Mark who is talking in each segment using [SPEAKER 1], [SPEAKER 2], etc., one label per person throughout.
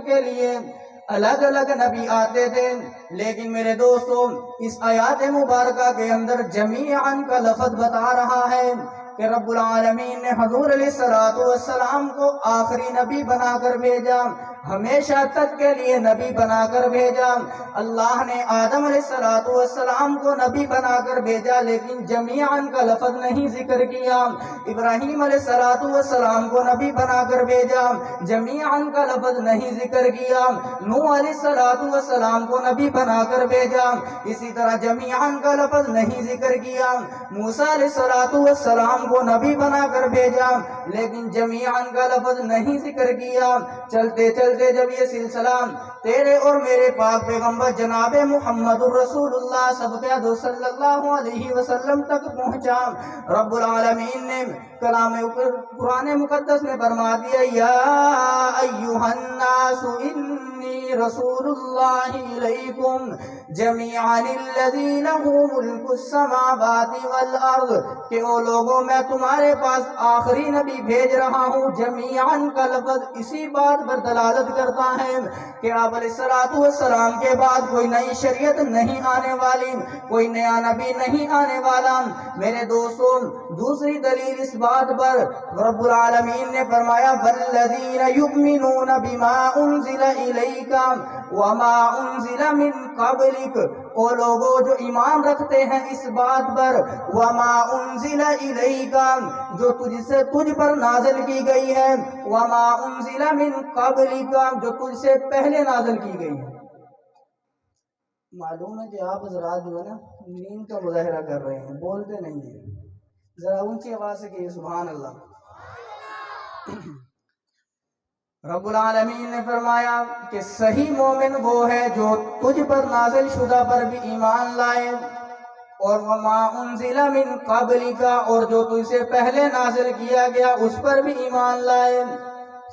[SPEAKER 1] تک کے لیے الگ الگ نبی آتے تھے، لیکن میرے دوستوں اس آیات مبارکہ کے اندر جمیعاً کا لفظ بتا رہا ہے کہ رب العالمین نے حضور علیہ السلام کو آخری نبی بنا کر بھیجا، ہمیشہ تک کے لیے نبی بنا کر بھیجا۔ اللہ نے آدم علیہ السلام کو نبی بنا کر بھیجا، لیکن جمیعاً کا لفظ نہیں ذکر کیا۔ ابراہیم علیہ السلام کو نبی بنا کر بھیجا، جمیعاً کا لفظ نہیں ذکر کیا۔ نوح علیہ السلام کو نبی بنا کر بھیجا، اسی طرح جمیعاً کا لفظ نہیں ذکر کیا۔ موسیٰ علیہ السلام کو نبی بنا کر بھیجا، لیکن جمیعاً کا لفظ نہیں ذکر کیا۔ چلتے چلتے جب یہ سلسلہ تیرے اور میرے پاک پیغمبر جناب محمد الرسول اللہ صلی اللہ علیہ وسلم تک پہنچا، رب العالمین نے کلام قرآن مقدس میں فرما دیا، یا ایھا الناس انی رسول اللہ الیکم جمیعا الذی لہ ملک السماوات والارض، کہ او لوگوں میں تمہارے پاس آخری نبی بھیج رہا ہوں۔ جمیعاً کا لفظ اسی بات پر دلالت کرتا ہے کہ آپ علیہ السلام کے بعد کوئی نئی شریعت نہیں آنے والی، کوئی نیا نبی نہیں آنے والا۔ میرے دوستوں دوسری دلیل اس بات پر رب العالمین نے فرمایا، والذین یؤمنون بما انزل الیک وما انزل من قبلک، وہ لوگوں جو ایمان رکھتے ہیں اس بات پر، وما انزل الیک، جو تجھ پر نازل کی گئی ہے، وما انزل من قبلک، جو تجھ سے پہلے نازل کی گئی ہے۔ معلوم ہے کہ آپ حضرات جو ہے نا نیند کا مظاہرہ کر رہے ہیں، بولتے نہیں ہیں، ذرا اونچی آواز سے کہیے سبحان اللہ۔ رب العالمین نے فرمایا کہ صحیح مومن وہ ہے جو تجھ پر نازل شدہ پر بھی ایمان لائے، اور وما انزل من قبلک، اور جو تجھ سے پہلے نازل کیا گیا اس پر بھی ایمان لائے۔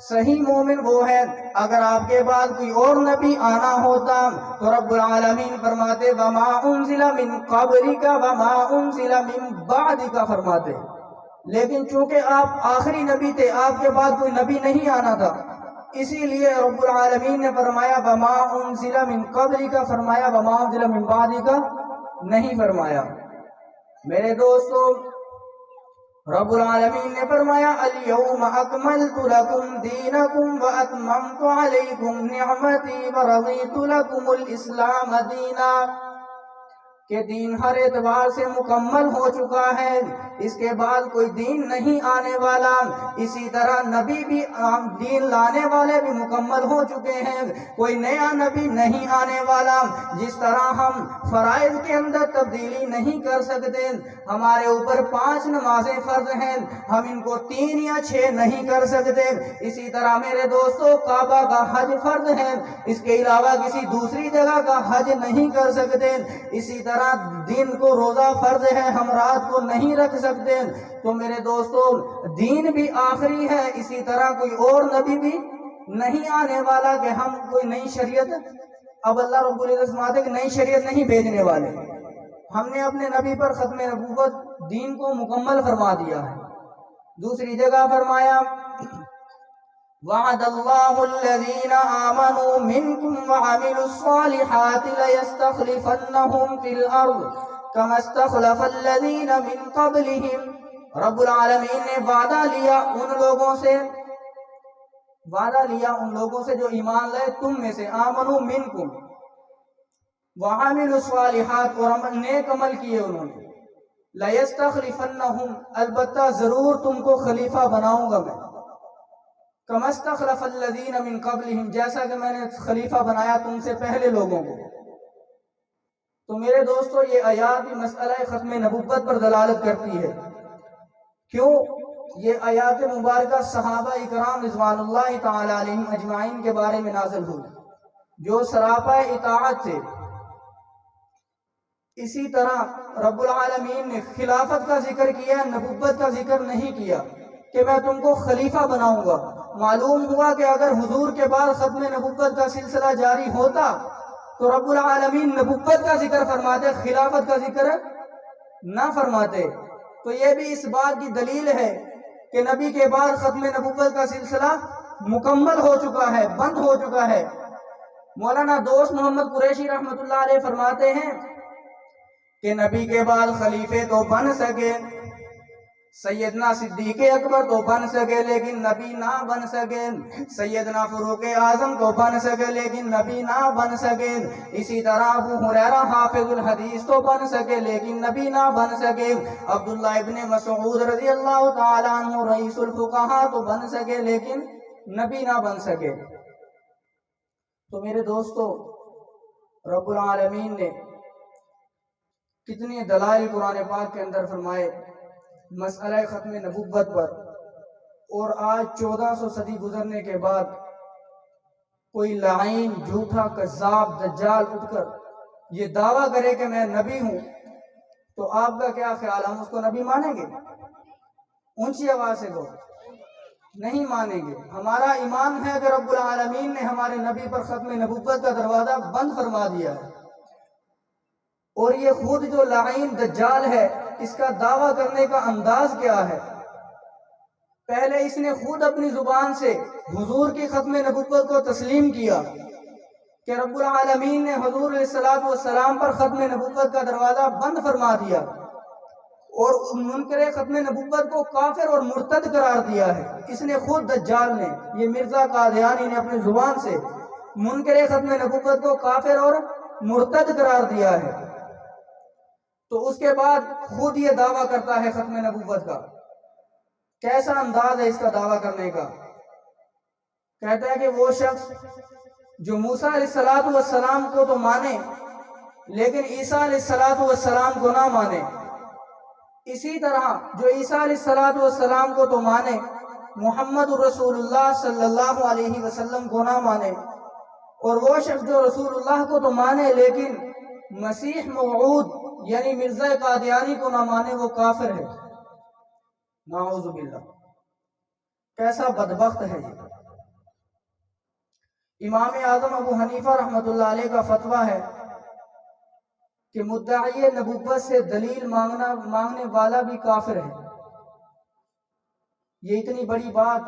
[SPEAKER 1] صحیح مومن وہ ہے، اگر آپ کے بعد کوئی اور نبی آنا ہوتا تو رب العالمین فرماتے وما انزل من قبلک وما انزل من بعدک فرماتے، لیکن چونکہ آپ آخری نبی تھے، آپ کے بعد کوئی نبی نہیں آنا تھا، اسی لیے رب العالمین نے فرمایا وما انزل من قبلک، فرمایا وما انزل من بعدک نہیں فرمایا۔ میرے دوستو رب العالمین نے فرمایا الیوم اکملت لکم دینکم واتممت علیکم نعمتی ورضیت لکم الاسلام دینا، کہ دین ہر اعتبار سے مکمل ہو چکا ہے، اس کے بعد کوئی دین نہیں آنے والا۔ اسی طرح نبی بھی دین لانے والے بھی مکمل ہو چکے ہیں، کوئی نیا نبی نہیں آنے والا۔ جس طرح ہم فرائض کے اندر تبدیلی نہیں کر سکتے، ہمارے اوپر 5 نمازیں فرض ہیں، ہم ان کو 3 یا 6 نہیں کر سکتے، اسی طرح میرے دوستو کعبہ کا حج فرض ہے، اس کے علاوہ کسی دوسری جگہ کا حج نہیں کر سکتے۔ اسی طرح دین کو روزہ فرض ہے، ہم رات کو نہیں رکھ سکتے۔ تو میرے دوستو دین بھی آخری ہے، اسی طرح کوئی اور نبی بھی نہیں آنے والا کہ ہم کوئی نئی شریعت، اب اللہ رب العزت فرماتے کہ نئی شریعت نہیں بھیجنے والے، ہم نے اپنے نبی پر ختم نبوت دین کو مکمل فرما دیا ہے۔ دوسری جگہ فرمایا وعد اللہ الذین آمنوا منکم وعملوا الصالحات لیستخلفنہم فی الارض کما استخلف الذین من قبلہم، رب العالمین نے وعدہ لیا ان لوگوں سے جو ایمان لائے تم میں سے، آمنوا منکم وعملوا الصالحات، اور نیک عمل کیے انہوں نے، لیستخلفنہم، البتہ ضرور تم کو خلیفہ بناؤں گا میں، کما استخلف الذین من قبلہم، جیسا کہ میں نے خلیفہ بنایا تم سے پہلے لوگوں کو۔ تو میرے دوستو یہ آیات بھی مسئلہ ختم نبوت پر دلالت کرتی ہے۔ کیوں؟ یہ آیات مبارکہ صحابہ اکرام رضوان اللہ تعالی علیہم اجمعین کے بارے میں نازل ہوئی جو سراپا اطاعت تھے۔ اسی طرح رب العالمین نے خلافت کا ذکر کیا، نبوت کا ذکر نہیں کیا کہ میں تم کو خلیفہ بناؤں گا۔ معلوم ہوا کہ اگر حضور کے بعد ختم نبوت کا سلسلہ جاری ہوتا تو رب العالمین نبوت کا ذکر فرماتے، خلافت کا ذکر نہ فرماتے۔ تو یہ بھی اس بات کی دلیل ہے کہ نبی کے بعد ختم نبوت کا سلسلہ مکمل ہو چکا ہے، بند ہو چکا ہے۔ مولانا دوست محمد قریشی رحمۃ اللہ علیہ فرماتے ہیں کہ نبی کے بعد خلیفے تو بن سکے، سیدنا صدیق اکبر تو بن سکے لیکن نبی نہ بن سکے، سیدنا فاروق اعظم تو بن سکے لیکن نبی نہ بن سکے، اسی طرح ابو ہریرہ حافظ الحدیث تو بن سکے لیکن نبی نہ بن سکے، عبداللہ ابن مسعود رضی اللہ تعالیٰ عنہ رئیس الفقہاء تو بن سکے لیکن نبی نہ بن سکے۔ تو میرے دوستو، رب العالمین نے کتنے دلائل قرآن پاک کے اندر فرمائے مسئلہ ختم نبوت پر، اور آج 1400 صدی گزرنے کے بعد کوئی لعین، جھوٹا، کذاب، دجال اٹھ کر یہ دعویٰ کرے کہ میں نبی ہوں، تو آپ کا کیا خیال، ہم اس کو نبی مانیں گے؟ اونچی آواز سے کہو، نہیں مانیں گے۔ ہمارا ایمان ہے کہ رب العالمین نے ہمارے نبی پر ختم نبوت کا دروازہ بند فرما دیا ہے، اور یہ خود جو لعین دجال ہے اس کا دعویٰ کرنے کا انداز کیا ہے؟ پہلے اس نے خود اپنی زبان سے حضور کی ختم نبوت کو تسلیم کیا کہ رب العالمین نے حضور علیہ الصلوۃ والسلام پر ختم نبوت کا دروازہ بند فرما دیا، اور منکر ختم نبوت کو کافر اور مرتد قرار دیا ہے۔ اس نے خود دجال نے، یہ مرزا قادیانی نے اپنی زبان سے منکر ختم نبوت کو کافر اور مرتد قرار دیا ہے، تو اس کے بعد خود یہ دعویٰ کرتا ہے ختم نبوت کا۔ کیسا انداز ہے اس کا دعویٰ کرنے کا؟ کہتا ہے کہ وہ شخص جو موسیٰ علیہ السلام کو تو مانے لیکن عیسیٰ علیہ السلام کو نہ مانے، اسی طرح جو عیسیٰ علیہ السلام کو تو مانے محمد رسول اللہ صلی اللہ علیہ وسلم کو نہ مانے، اور وہ شخص جو رسول اللہ کو تو مانے لیکن مسیح موعود یعنی مرزا قادیانی کو نہ مانے، وہ کافر ہے۔ نعوذ باللہ، کیسا بدبخت ہے یہ۔ امام اعظم ابو حنیفہ رحمۃ اللہ علیہ کا فتویٰ ہے کہ مدعی نبوت سے دلیل مانگنے والا بھی کافر ہے۔ یہ اتنی بڑی بات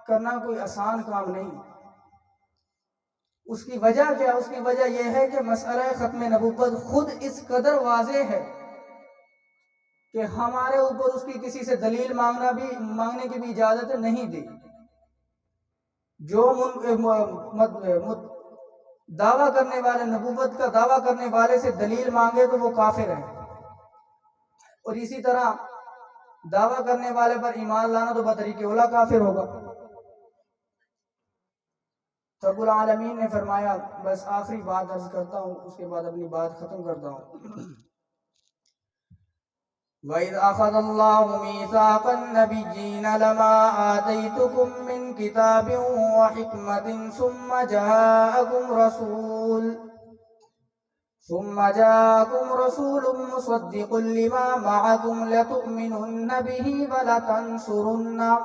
[SPEAKER 1] کرنا کوئی آسان کام نہیں۔ اس کی وجہ کیا؟ اس کی وجہ یہ ہے کہ مسئلہ ختم نبوت خود اس قدر واضح ہے کہ ہمارے اوپر اس کی کسی سے دلیل مانگنے کی بھی اجازت نہیں دی۔ جو دعویٰ کرنے والے، نبوت کا دعویٰ کرنے والے سے دلیل مانگے تو وہ کافر ہے، اور اسی طرح دعویٰ کرنے والے پر ایمان لانا تو بطریق اولا کافر ہوگا۔ رب العالمین نے فرمایا، بس آخری بات عرض کرتا ہوں، اس کے بعد اپنی بات ختم کرتا ہوں۔ وَإِذْ أَخَذَ اللَّهُ مِيثَاقَ النَّبِيِّينَ لَمَا آتَيْتُكُم مِّن كِتَابٍ وَحِكْمَةٍ ثُمَّ جَاءَكُمْ رَسُولٌ مُّصَدِّقٌ لِّمَا مَعَكُمْ لَتُؤْمِنُنَّ بِهِ وَلَتَنصُرُنَّهُ۔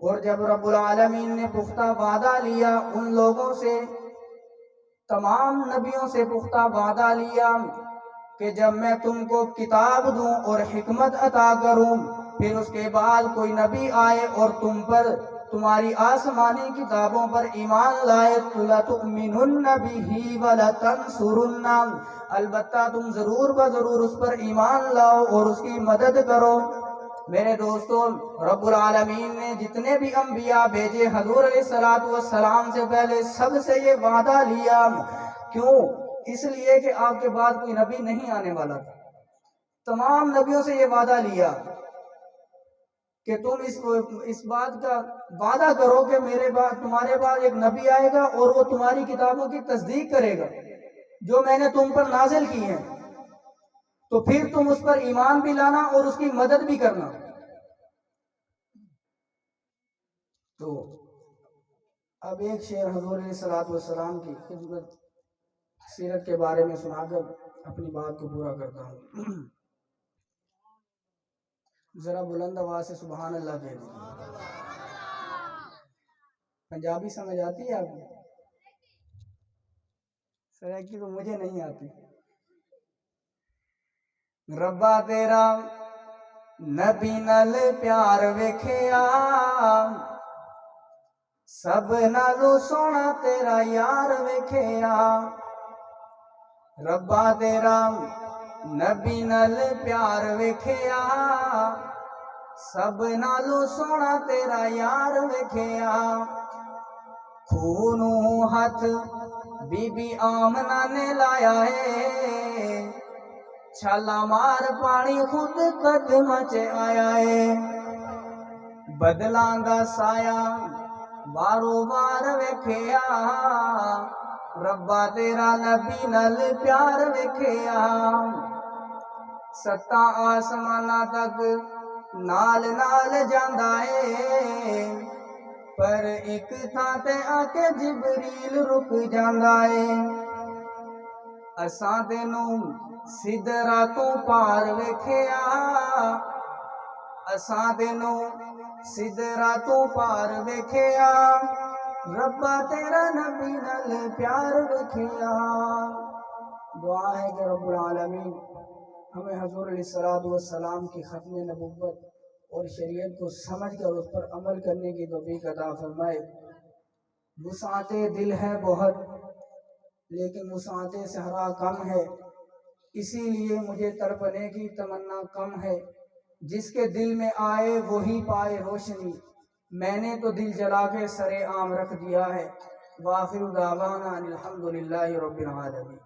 [SPEAKER 1] اور جب رب العالمین نے پختہ وعدہ لیا ان لوگوں سے، تمام نبیوں سے پختہ وعدہ لیا کہ جب میں تم کو کتاب دوں اور حکمت عطا کروں، پھر اس کے بعد کوئی نبی آئے اور تم پر تمہاری آسمانی کتابوں پر ایمان لائے، لَتُؤْمِنُنَّ بِهِ وَلَتَنصُرُنَّهُ، البتہ تم ضرور بضرور اس پر ایمان لاؤ اور اس کی مدد کرو۔ میرے دوستوں، رب العالمین نے جتنے بھی انبیاء بھیجے حضور علیہ السلام سے پہلے سب سے یہ وعدہ لیا۔ کیوں؟ اس لیے کہ آپ کے بعد کوئی نبی نہیں آنے والا تھا۔ تمام نبیوں سے یہ وعدہ لیا کہ تم اس بات کا وعدہ کرو کہ تمہارے بعد ایک نبی آئے گا اور وہ تمہاری کتابوں کی تصدیق کرے گا جو میں نے تم پر نازل کی ہیں، تو پھر تم اس پر ایمان بھی لانا اور اس کی مدد بھی کرنا۔ تو اب ایک شعر حضور علیہ السلام کی خدمت سیرت کے بارے میں سنا کر اپنی بات کو پورا کرتا ہوں۔ ذرا بلند آواز سے سبحان اللہ کہہ دیجیے۔ پنجابی سمجھ آتی ہے آپ کو؟ سریکی تو مجھے نہیں آتی۔ ربا تیرا نبی نال پیار ویکھیا سب نالو سونا تیرا یار ویکھیا ربا تیرا نبی نال پیار ویکھیا سب نالو سونا تیرا یار ویکھیا خونو ہاتھ بی بی آمنہ نے لایا ہے چھالا مار پانی خود قدم چ آیا ہے بدلاں دا سایہ بارو بار ویکھیا ربا تیرا نبی نال پیار ویکھیا ستاں آسماناں تک نال نال جاندا ہے پر ایک تھاں تے آ کے جبریل رک جاندا ہے اساں تینوں سدرا تو پار ویکھیا اساں تینوں سدرا تو پار ویکھیا ربا تیرا نبی نال پیار ویکھیا دعا ہے کہ رب العالمین ہمیں حضور علیہ الصلوۃ والسلام کی ختم نبوت اور شریعت کو سمجھ کر اس پر عمل کرنے کی توفیق عطا فرمائے وسعت دل ہے بہت لیکن وسعت صحرا کم ہے اسی لیے مجھے تڑپنے کی تمنا کم ہے جس کے دل میں آئے وہی پائے روشنی میں نے تو دل جلا کے سر عام رکھ دیا ہے وآخر دعوانا الحمدللہ رب العالمین